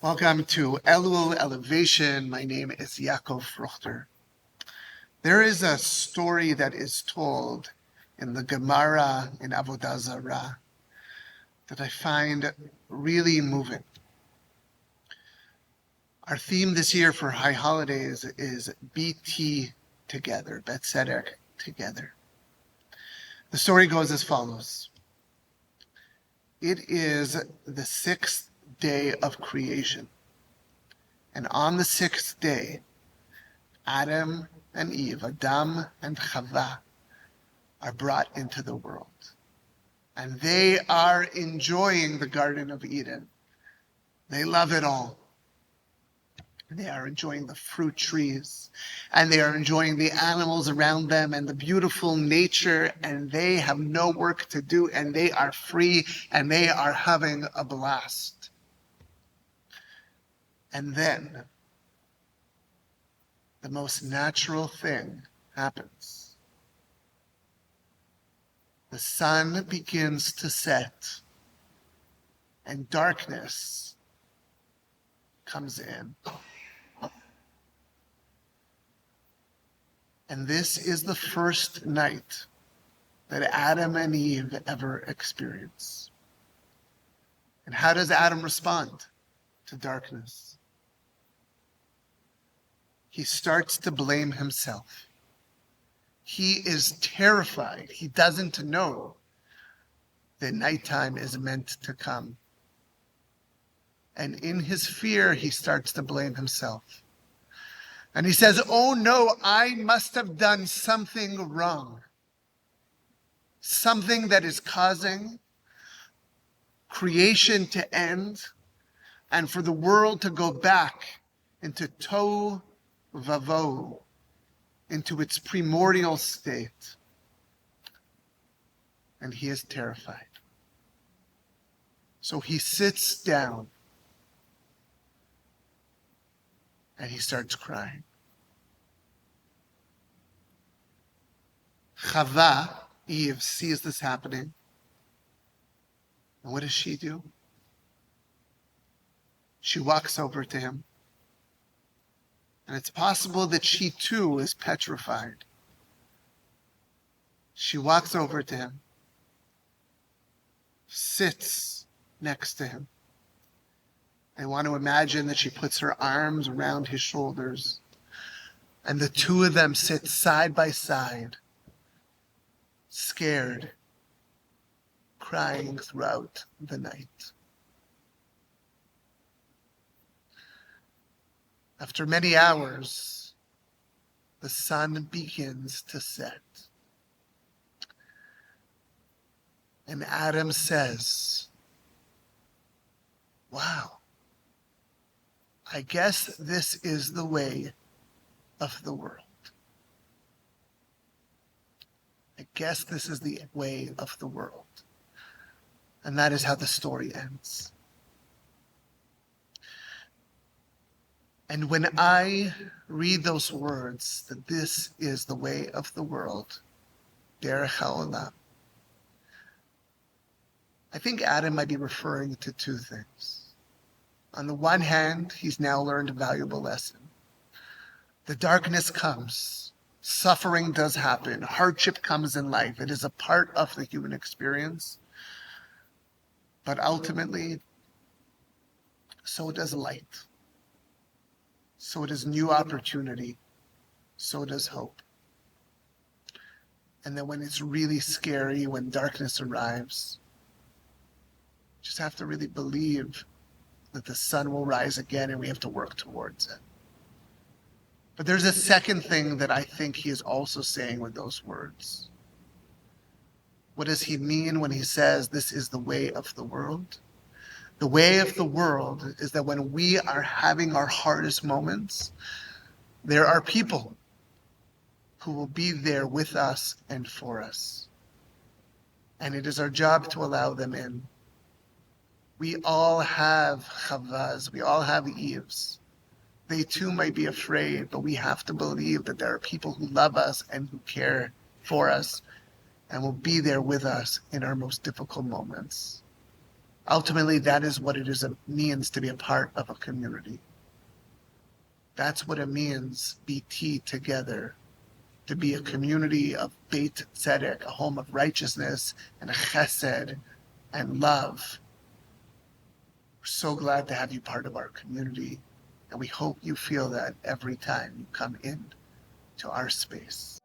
Welcome to Elul Elevation. My name is Yacov Fruchter. There is a story that is told in the Gemara in Avodah Zarah that I find really moving. Our theme this year for High Holidays is BT together, Beth Tzedec together. The story goes as follows. It is the sixth day of creation. And on the sixth day, Adam and Eve, Adam and Chava, are brought into the world. And they are enjoying the Garden of Eden. They love it all. They are enjoying the fruit trees, and they are enjoying the animals around them and the beautiful nature, and they have no work to do, and they are free, and they are having a blast. And then the most natural thing happens. The sun begins to set and darkness comes in. And this is the first night that Adam and Eve ever experience. And how does Adam respond to darkness? He starts to blame himself. He is terrified. He doesn't know that nighttime is meant to come. And in his fear, he starts to blame himself. And he says, oh no, I must have done something wrong. Something that is causing creation to end and for the world to go back into tohu vavohu, into its primordial state. And he is terrified. So he sits down and he starts crying. Chava, Eve, sees this happening. And what does she do? She walks over to him. And it's possible that she too is petrified. She walks over to him, sits next to him. I want to imagine that she puts her arms around his shoulders, and the two of them sit side by side, scared, crying throughout the night. After many hours, the sun begins to set. And Adam says, wow, I guess this is the way of the world. I guess this is the way of the world. And that is how the story ends. And when I read those words, that this is the way of the world, Derekh Olam, I think Adam might be referring to two things. On the one hand, he's now learned a valuable lesson. The darkness comes, suffering does happen, hardship comes in life. It is a part of the human experience. But ultimately, so does light. So does new opportunity. So does hope. And then when it's really scary, when darkness arrives, you just have to really believe that the sun will rise again and we have to work towards it. But there's a second thing that I think he is also saying with those words. What does he mean when he says this is the way of the world? The way of the world is that when we are having our hardest moments, there are people who will be there with us and for us. And it is our job to allow them in. We all have Chavas, we all have Eves. They too might be afraid, but we have to believe that there are people who love us and who care for us and will be there with us in our most difficult moments. Ultimately, that is what it means to be a part of a community. That's what it means, BT together, to be a community of Beth Tzedec, a home of righteousness and a chesed and love. We're so glad to have you part of our community, and we hope you feel that every time you come in to our space.